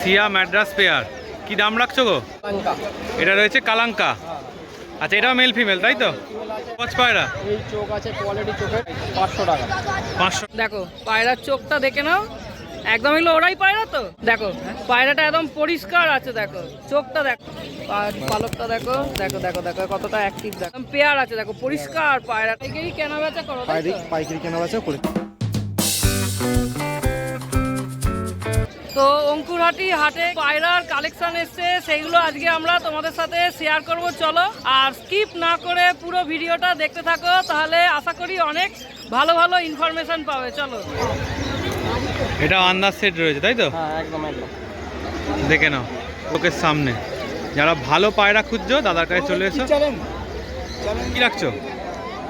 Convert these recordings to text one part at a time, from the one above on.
সিয়া Madras pair কি দাম রাখছো গো? এটা রয়েছে কালাঙ্কা। আচ্ছা, এটাও মেল ফিমেল তাই তো? কচ পায়রা এই চোখ আছে কোয়ালিটি চোখের 500 টাকা। 500। দেখো পায়রার চোখটা দেখে নাও, একদম এগুলো ওরাই পায়রা তো। দেখো পায়রাটা একদম পরিষ্কার আছে, দেখো চোখটা দেখো, পালকটা দেখো, দেখো দেখো দেখো কতটা অ্যাক্টিভ, দেখো পেয়ার আছে, দেখো পরিষ্কার পায়রা। পাইকারি কেনা বেচা করো? পাইকারি কেনা বেচা করি। তো অঙ্কুরহাটি হাটে পায়রার কালেকশন এসছে, সেইগুলো আজকে আমরা তোমাদের সাথে শেয়ার করব। চলো, আর স্কিপ না করে পুরো ভিডিওটা দেখতে থাকো, তাহলে আশা করি অনেক ভালো ভালো ইনফরমেশন পাবে। চলো। এটা আন্দাজ সেট রয়েছে তাই তো? হ্যাঁ, একদম একদম। দেখে নাও লোকের সামনে, যারা ভালো পায়রা খুঁজছো দাদার কাছে চলে এসো। কি রাখছো?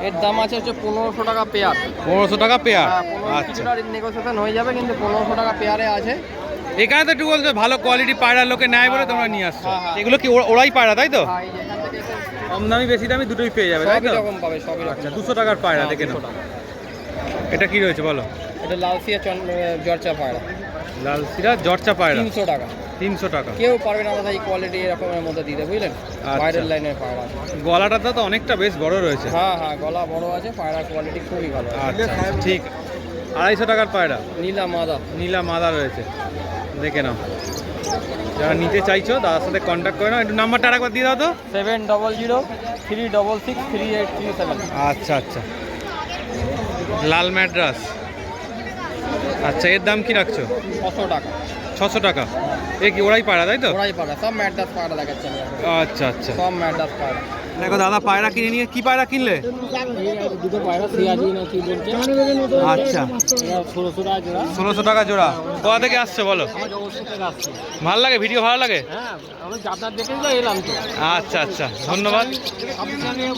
এর দাম আছে হচ্ছে 1500 টাকা পেয়ার। 1500 টাকা পেয়ার। আচ্ছা, কিছুটা নেগোসিয়েশন হয়ে যাবে, কিন্তু 1500 টাকা পেয়ারে আছে। এখানে তো একটু বলছো ভালো কোয়ালিটি পায়রা লোকে নেয় বলে তোমরা নিয়ে আসছো। এগুলো কি ওরাই পায়রা তাই তো? হ্যাঁ, এই যে এখান থেকে এসে কম দামি বেশি দামি দুটোই পেয়ে যাবে তাই সবই তো? রকম পাবে, সবই রকম। আচ্ছা, 200 টাকার পায়রা দেখে নাও। এটা কি রয়েছে বলো? এটা লালসিয়া জর্চা পায়রা, লাল সিরা জর্চা পায়রা 300 টাকা। 300 টাকা। কেউ পারবে না আমাদের এই কোয়ালিটি এরকমের মধ্যে দিতে, বুঝলেন? বাইরের লাইনের পায়রা আছে। গলাটা তো অনেকটা বেশ বড় রয়েছে। হ্যাঁ হ্যাঁ, গলা বড় আছে, পায়রার কোয়ালিটি খুবই ভালো। আচ্ছা, ঠিক। 250 টাকার পায়রা নীলা মাদা। নীলা মাদা রয়েছে, দেখে নাও। যারা নিতে চাইছো দাদার সাথে কন্ট্যাক্ট করে নাও। একটু নাম্বারটা আরেকবার দিয়ে দাও তো। 7003663837। আচ্ছা আচ্ছা, লাল ম্যাড্রাস। আচ্ছা, এর দাম কি রাখছো? 600 টাকা। 600 টাকা। এ কি ওরাই পায়রা তাই তো? ওরাই পায়রা, সব ম্যাড্রাস পায়রা দেখাচ্ছি আমি আপনাকে। আচ্ছা আচ্ছা, সব ম্যাড্রাস পায়রা। দেখো দাদা পায়রা কিনে নিয়ে, কি পায়রা কিনলে? দুটো পায়রা সিয়াজি না কি বলছে? আচ্ছা, 1600 টাকা জোড়া। 1600 টাকা জোড়া। কোথা থেকে আসছে বলো? আমার জবরদস্ত থেকে আসছে। ভালো লাগে, ভিডিও ভালো লাগে? হ্যাঁ, আমি যাত্রা দেখে এলাম তো। আচ্ছা আচ্ছা, ধন্যবাদ।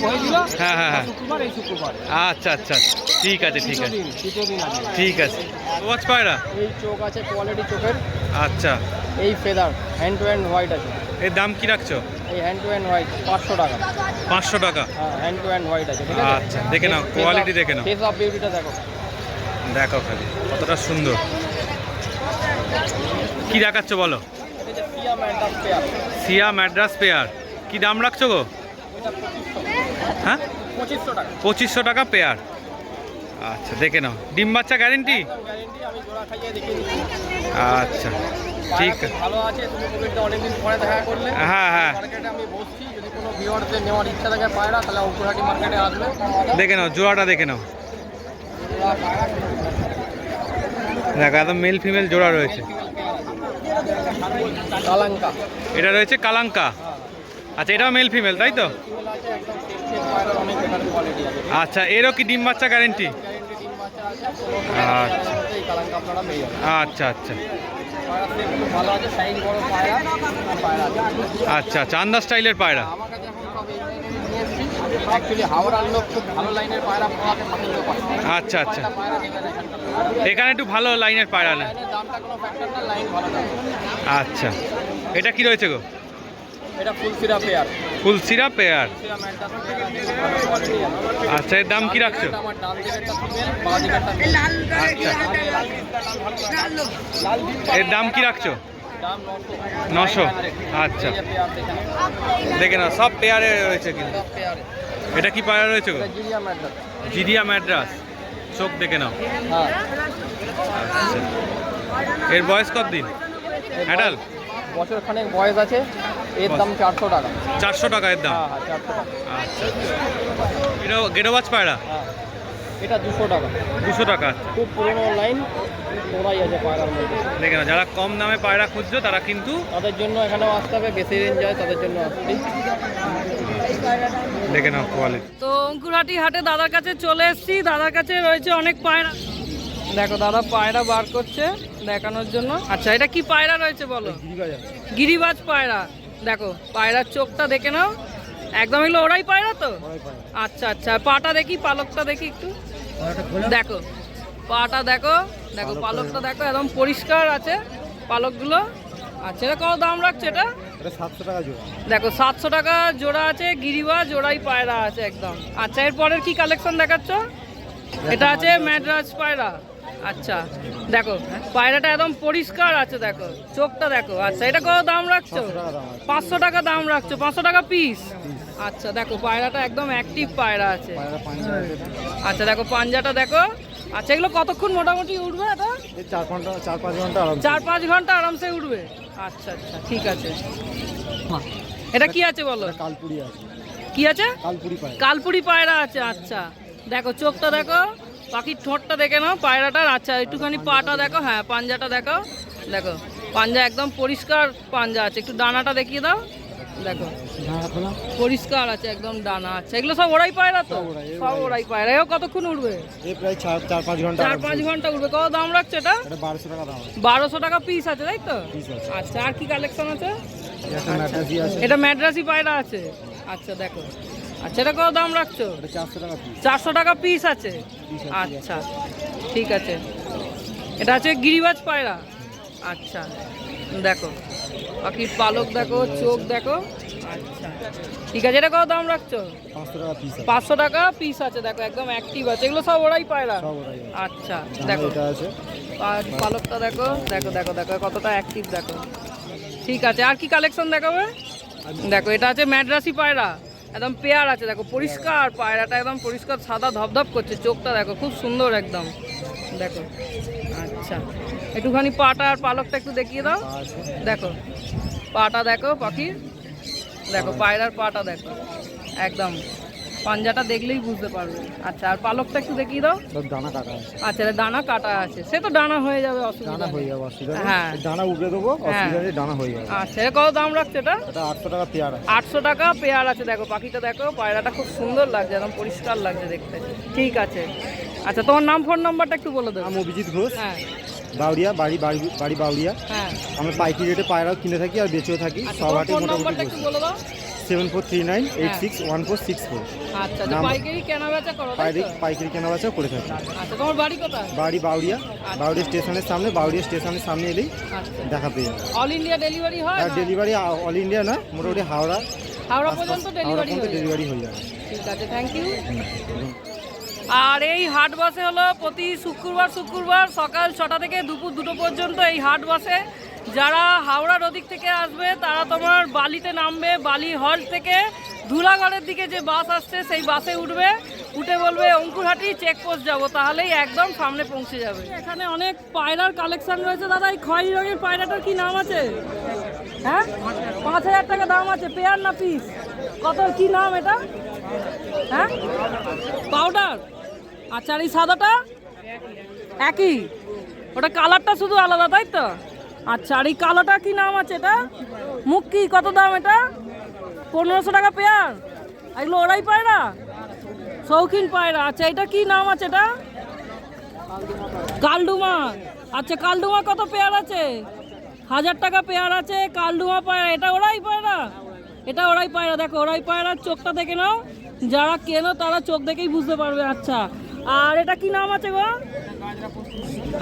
হয়েছিল হ্যাঁ হ্যাঁ হ্যাঁ, শুক্রবার, এই শুক্রবার। আচ্ছা আচ্ছা, ঠিক আছে ঠিক আছে দ্বিতীয় দিন আছে। ঠিক আছে। ওয়াচ পায়রা। এই চোখ আছে কোয়ালিটি চোখের। আচ্ছা, এই feather hand to hand white আছে। এর দাম কি রাখছো? এই হ্যান্ড টু হ্যান্ড হোয়াইট 500 টাকা। 500 টাকা। হ্যাঁ, হ্যান্ড টু হ্যান্ড হোয়াইট আছে, ঠিক আছে? আচ্ছা, দেখে নাও কোয়ালিটি, দেখে নাও। ফেস অফ বিউটিটা দেখো। দেখো খালি কতটা সুন্দর। কি দেখাচ্ছ বলো? এটা সিয়া ম্যাড্রাস পেয়ার। সিয়া ম্যাড্রাস পেয়ার কি দাম রাখছো গো? হ্যাঁ, 2500 টাকা। 2500 টাকা পেয়ার। আচ্ছা, দেখে নাও। ডিম বাচ্চা গ্যারেন্টি? গ্যারেন্টি, আমি জোড়া খাইয়ে দেখিয়ে দিচ্ছি। আচ্ছা, ঠিক আছে। ভালো আছে, তুমি কোভিডটা অনেকদিন পরে দেখা করলে। হ্যাঁ হ্যাঁ, মার্কেটে আমি বসছি, যদি কোনো ভিউয়ারদের নেওয়ার ইচ্ছা থাকে পায়রা, তাহলে অঙ্কুরহাটি মার্কেটে আসবে। দেখে নাও জোড়াটা, দেখে নাও। দেখো একদম মেল ফিমেল জোড়া রয়েছে। কালাঙ্কা। এটা রয়েছে কালাঙ্কা। আচ্ছা, এটাও মেল ফিমেল তাই তো? পায়রার অনেক বেটার কোয়ালিটি আছে। আচ্ছা, এরও কি ডিম বাচ্চা গ্যারেন্টি? গ্যারেন্টি ডিম বাচ্চা আছে। আচ্ছা এই কালাঙ্কা আপনারা পেয়ে যাবেন। আচ্ছা আচ্ছা পায়রা সেট খুব ভালো আছে, সাইজ বড় পায়রা। পায়রা আছে আচ্ছা আচ্ছা, আন্দাজ স্টাইলের পায়রা। আমার কাছে এখন সব এই লাইনের নিয়ে এসেছি। অ্যাকচুয়ালি হাওড়ার লোক খুব ভালো লাইনের পায়রা পড়াতে পছন্দ করে। আচ্ছা আচ্ছা, পায়রা এখানে এখানকার এখানে একটু ভালো লাইনের পায়রা না? লাইনের দামটা কোনো ফ্যাক্টর না, লাইন ভালো দাম। আচ্ছা, এটা কি রয়েছে গো? এটা ফুল সিরা পেয়ার। ফুল সিরা পেয়ার। সিরা ম্যাড্রাস পেয়ার আছে, ভালো কোয়ালিটি আছে। আচ্ছা, এর দাম কি রাখছো? আমার ডান দিকেরটা ফিমেল, বাঁ দিকেরটা মেল। আচ্ছা, লাল ডিম এর দাম কি রাখছো? দাম 900। আচ্ছা, এই যে পেয়ার দেখেন, দেখে নাও সব পেয়ারে রয়েছে কিন্তু। সব পেয়ারে। এটা কি পায়রা রয়েছে গো? এটা জিরিয়া ম্যাড্রাস। জিডিয়া ম্যাড্রাস। চোখ দেখে নাও। হ্যাঁ, আচ্ছা, এর বয়স কত দিন? অ্যাডাল? বছর খানেক বয়স আছে। এর দাম 400 টাকা। 400 টাকা এর দাম। হ্যাঁ হ্যাঁ, 400 টাকা। আচ্ছা, এটা গেরোবাজ পায়রা? হ্যাঁ, এটা 200 টাকা। 200 টাকা। খুব পুরোনো লাইন, ওরাই আছে পায়রার মধ্যে। দেখে নাও, যারা কম দামে পায়রা খুঁজছো তারা কিন্তু তাদের জন্য এখানেও আসতে হবে, বেশি রেঞ্জ যায় তাদের জন্য আসতে। দেখে নাও কোয়ালিটি। তো অঙ্কুরহাটি হাটে দাদার কাছে চলে এসেছি, দাদার কাছে রয়েছে অনেক পায়রা। দেখো দাদা পায়রা বার করছে দেখানোর জন্য। আচ্ছা, এটা কি পায়রা রয়েছে বলো? গিরিবাজ পায়রা। দেখো পায়রার চোখটা দেখে নাও, একদম এগুলো ওরাই পায়রা তো? আচ্ছা আচ্ছা, পাটা দেখি, পালকটা দেখি একটু। দেখো পাটা দেখো, দেখো পালকটা দেখো, একদম পরিষ্কার আছে পালকগুলো। আচ্ছা, এটা কত দাম রাখছে? এটা 700 টাকা জোড়া। দেখো 700 টাকা জোড়া আছে, গিরিবাজ জোড়াই পায়রা আছে একদম। আচ্ছা, এরপরের কি কালেকশন দেখাচ্ছ? এটা আছে ম্যাড্রাস পায়রা। আচ্ছা দেখো পায়রাটা একদম পরিষ্কার আছে, দেখো চোখটা দেখো। আচ্ছা এটা কত দাম রাখছো? 500 টাকা দাম রাখছো, 500 টাকা পিস। আচ্ছা দেখো পায়রাটা একদম অ্যাক্টিভ পায়রা আছে। আচ্ছা দেখো পাঞ্জাটা দেখো। আচ্ছা এগুলো কতক্ষণ মোটামুটি উঠবে? এটা 4-5 ঘন্টা আরামসে উঠবে। আচ্ছা আচ্ছা ঠিক আছে। এটা কি আছে বলো? কালপুরি আছে। কি আছে? কালপুরি পায়রা আছে। আচ্ছা দেখো চোখটা দেখো, পাখির ঠোঁটটা দেখে নাও পায়রাটার। আচ্ছা একটুখানি পাটা দেখো, হ্যাঁ পাঞ্জাটা দেখো, দেখো পাঞ্জা একদম পরিষ্কার পাঞ্জা আছে। একটু ডানাটা দেখিয়ে দাও, দেখো পরিষ্কার আছে একদম ডানা। আচ্ছা এগুলো সব ওরাই পায়রা তো? সব ওরাই পায়রা। এও কতক্ষণ উঠবে? প্রায় 4-5 ঘন্টা। 4-5 ঘন্টা উঠবে। কত দাম রাখছে এটা? 1200 টাকা দাম। 1200 টাকা পিস আছে তাই তো? আচ্ছা আর কি কালেকশন আছে? এটা ম্যাড্রাসি পায়রা আছে। আচ্ছা দেখো। আচ্ছা এটা কত দাম রাখছো? 400 টাকা পিস আছে। আচ্ছা ঠিক আছে। এটা আছে গিরিবাজ পায়রা। আচ্ছা দেখো পাখির পালক দেখো, চোখ দেখো। আচ্ছা ঠিক আছে। এটা কত দাম রাখছো? 500 টাকা পিস আছে। দেখো একদম অ্যাক্টিভ আছে। এগুলো সব ওরাই পায়রা? আচ্ছা দেখো পালকটা দেখো, দেখো দেখো দেখো কতটা অ্যাক্টিভ দেখো। ঠিক আছে আর কি কালেকশন দেখাবে? দেখো এটা আছে ম্যাড্রাসি পায়রা, একদম পেয়ার আছে। দেখো পরিষ্কার পায়রাটা একদম পরিষ্কার সাদা ধপধপ করছে। চোখটা দেখো খুব সুন্দর একদম, দেখো। আচ্ছা একটুখানি পাটা আর পালকটা একটু দেখিয়ে দাও। দেখো পাটা দেখো পাখির, দেখো পায়রার পাটা দেখো একদম পাঞ্জাটা দেখলেই বুঝতে পারবে। আচ্ছা আর পালকটা একটু দেখিয়ে দাও। ডানা কাটা আছে। আচ্ছা ডানা কাটা আছে, সে তো ডানা হয়ে যাবে, অসুবিধা হয়ে যাবে। হ্যাঁ ডানা উঠে দেবো, অসুবিধা নেই, ডানা হয়ে যাবে। আচ্ছা এটা কত দাম রাখছে? এটা 800 টাকা পেয়ার আছে। 800 টাকা পেয়ার আছে। দেখো পাখিটা দেখো, পায়রাটা খুব সুন্দর লাগছে, একদম পরিষ্কার লাগছে দেখতে। ঠিক আছে। আচ্ছা তোমার নাম ফোন নাম্বারটা একটু বলে দেবো। আমি অভিজিৎ ঘোষ, হ্যাঁ বাউরিয়া, বাড়ি বাউরিয়া। হ্যাঁ আমি পাইকারি রেটে পায়রাও কিনে থাকি আর বেচেও থাকি। সব হাটে ফোন মোটামুটি নাম্বারটা একটু বলে দাও। 7439861464। আচ্ছা পাইকারি কেনা বেচা করো? পাইকারি কেনা বেচা করে থাকি। আচ্ছা তোমার বাড়ি কোথায়? বাড়ি বাউরিয়া, বাউরিয়া স্টেশনের সামনে। বাউরিয়া স্টেশনের সামনে এলেই দেখা পেয়ে যাবে। অল ইন্ডিয়া ডেলিভারি হয়? আর ডেলিভারি অল ইন্ডিয়া না, মোটামুটি হাওড়া পর্যন্ত ডেলিভারি হয়ে যাবে। ঠিক আছে থ্যাংক ইউ। আর এই হাট বসে হলো প্রতি শুক্রবার সকাল 6টা থেকে দুপুর 2টো পর্যন্ত এই হাট বসে। যারা হাওড়ার ওদিক থেকে আসবে তারা তোমার বালিতে নামবে, বালি হল্ট থেকে ধুলাগড়ের দিকে যে বাস আসছে সেই বাসে উঠবে, উঠে বলবে অঙ্কুরহাটি চেকপোস্ট যাব, তাহলেই একদম সামনে পৌঁছে যাবে। এখানে অনেক পায়রার কালেকশন রয়েছে। দাদা এই খয়েরি রঙের পায়রাটার কি নাম আছে? হ্যাঁ 5000 টাকা দাম আছে। পেয়ার না পিস? কত কি নাম এটা? হ্যাঁ পাউডার। আচ্ছা আর এই সাদাটা একই? ওটা কালারটা শুধু আলাদা তাই তো? আচ্ছা আর এই কালোটা কি নাম আছে? এটা মুখ কি? কত দাম এটা? 1500 টাকা পেয়ার। এগুলো ওরাই পায়রা, শৌখিন পায়রা। আচ্ছা এটা কি নাম আছে? এটা কালডুমা। আচ্ছা কালডুমা কত পেয়ার আছে? 1000 টাকা পেয়ার আছে কালডুমা পায়রা। এটা ওরাই পায়রা? এটা ওরাই পায়রা। দেখো ওরাই পায়রার চোখটা দেখে নাও, যারা কেনো তারা চোখ দেখেই বুঝতে পারবে। আচ্ছা আর এটা কি নাম আছে গো?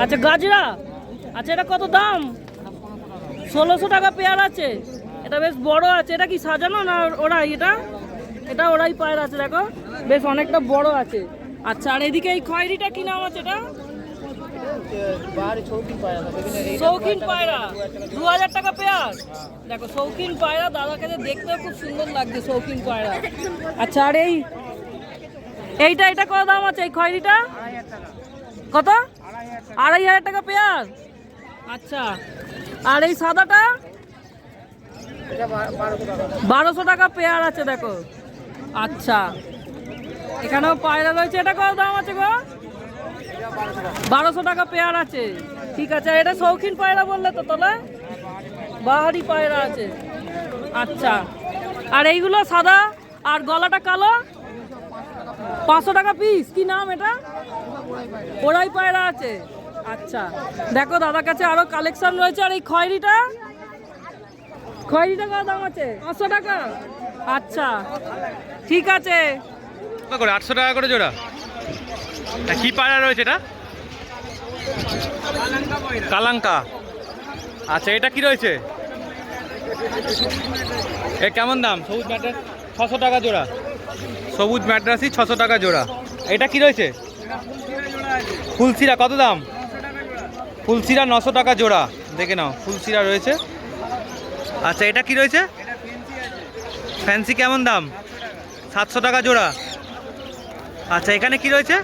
আচ্ছা গাজরা। আচ্ছা এটা কত দাম? 1600 টাকা পেয়ার আছে। এটা বেশ বড় আছে। এটা কি সাজানো না ওরাই? এটা ওরাই পায়রা আছে। দেখো বেশ অনেকটা বড় আছে। আচ্ছা আর এদিকে এই খয়েরিটা কি নাম আছে? এটা শৌখিন পায়রা, 2000 টাকা পেয়ার। দেখো শৌখিন পায়রা, দাদার কাছে দেখতেও খুব সুন্দর লাগছে শৌখিন পায়রা। আচ্ছা আর এইটা কত দাম আছে? এই খয়েরিটা কত? 2500 টাকা পেয়ার। আচ্ছা আর এই সাদাটা 1200 টাকা পেয়ার আছে। দেখো আচ্ছা এখানেও পায়রা রয়েছে। এটা কত দাম আছে গো? 1200 টাকা পেয়ার আছে। ঠিক আছে এটা শৌখিন পায়রা বললে তো? তলে বাহারি পায়রা আছে। আচ্ছা আর এইগুলো সাদা আর গলাটা কালো, 500 টাকা পিস। কি নাম এটা? ওরাই পায়রা আছে। আচ্ছা দেখো দাদার কাছে আরো কালেকশন রয়েছে। আর এই খয়েরিটা কত দাম আছে? 500 টাকা। আচ্ছা ঠিক আছে। 800 টাকা করে জোড়া। কি পায়রা রয়েছে এটা? কালাঙ্কা। আচ্ছা এটা কি রয়েছে? এ কেমন দাম? সবুজ ম্যাড্রাস 600 টাকা জোড়া। সবুজ ম্যাড্রাসি 600 টাকা জোড়া। এটা কি রয়েছে? ফুলসিরা কত দাম? ফুলসিরা 900 টাকা জোড়া, দেখে নাও ফুলসিরা রয়েছে। আচ্ছা এটা কি রয়েছে? ফ্যান্সি কেমন দাম? 700 টাকা জোড়া। আচ্ছা এখানে কি রয়েছে?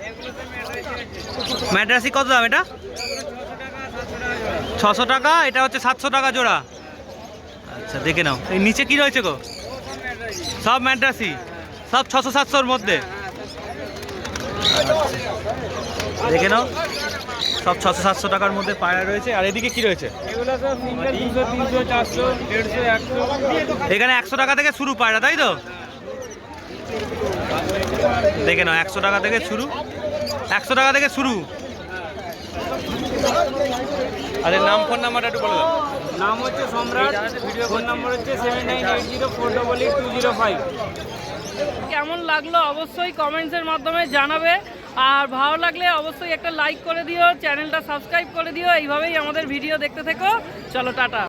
ম্যাড্রাসি কত দাম এটা? 600 টাকা, এটা হচ্ছে 700 টাকা জোড়া। আচ্ছা দেখে নাও, এই নিচে কি রয়েছে গো? সব ম্যাড্রাসি, সব 600-700-র মধ্যে। দেখে নাও সব 600-700 টাকার মধ্যে পায়রা রয়েছে। আর এদিকে কি রয়েছে? এখানে 100 টাকা থেকে শুরু পায়রা, তাই তো? দেখে নাও 100 টাকা থেকে শুরু, 100 টাকা থেকে শুরু। আরে নাম ফোন নাম্বারটা একটু বলে দাও। নাম হচ্ছে সম্রাট, ভিডিও ফোন নাম্বার হচ্ছে 7980480205। কেমন লাগলো অবশ্যই কমেন্টসের মাধ্যমে জানাবে, আর ভালো লাগলে অবশ্যই একটা লাইক করে দিও, চ্যানেলটা সাবস্ক্রাইব করে দিও। এইভাবেই আমাদের ভিডিও দেখতে থেকো। চলো টাটা।